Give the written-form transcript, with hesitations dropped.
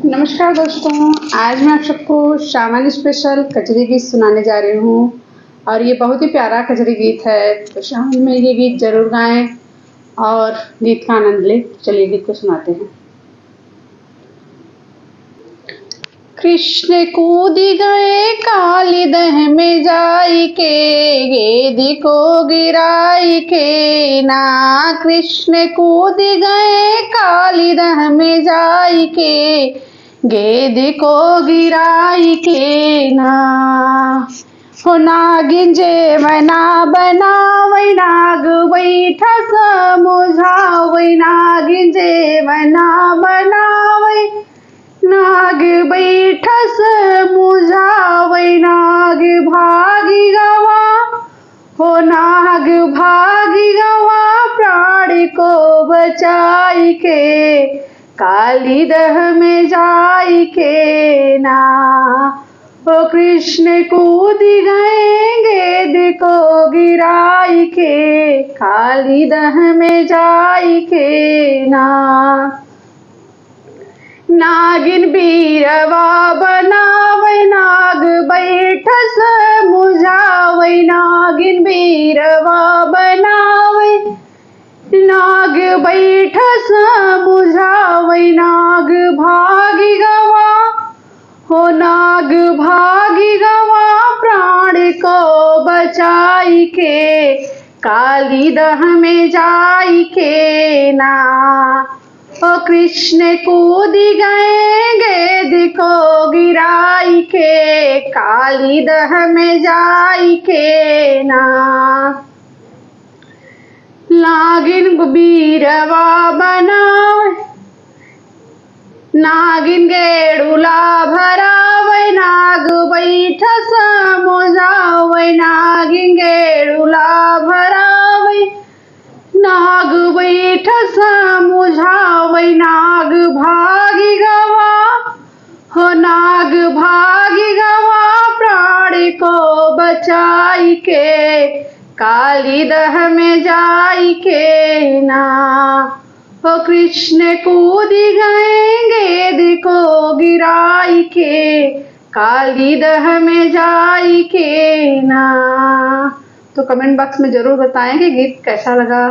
नमस्कार दोस्तों, आज मैं आप सबको श्रावण स्पेशल कजरी गीत सुनाने जा रही हूँ और ये बहुत ही प्यारा कजरी गीत है। तो श्रावण में ये गीत जरूर गाएं और गीत का आनंद लें। चलिए गीत को सुनाते हैं। कृष्ण कूद गए काली दह में जाई के, गेदी को गिराई के ना। कृष्ण कूद गए काली दह में जाई के, गेदी को गिराई के ना। हो नागिन जेवना बनावै, नाग बैठा समुझावै। नागिन जेवना बनावै, नाग बैठा समुझावै। नाग भागी गवा, हो नाग भागी गवा, प्राण को बचाई के, काली दह में जाई के ना। ओ कृष्ण कूद गए गेद को गिराई के, काली दह में जाई के ना। नागिन बीरवा बनावै, नाग बैठा समुझावै। नागिन बीरवा बनावै, नाग बैठा समुझावै। नाग भागी गवा, हो नाग भागी गवा, प्राण को बचाई के, काली दह में जाई के ना। ओ कृष्ण कूद गए गेद को गिराई के, काली दह में जाई के ना। नागिन बीरवा बनावै, नागिन गेड़ुला भरावै। नाग बैठा समुझावै। नागिन गेड़ुला भरावै, नाग बैठा समुझावै। नाग भागी गवा, हो नाग भागी गवा, प्राण को बचाई के, काली दह में जाई के ना। हो कृष्ण कूद गए गेद को गिराई के, काली दह में जाई के ना। तो कमेंट बॉक्स में जरूर बताएं कि गीत कैसा लगा।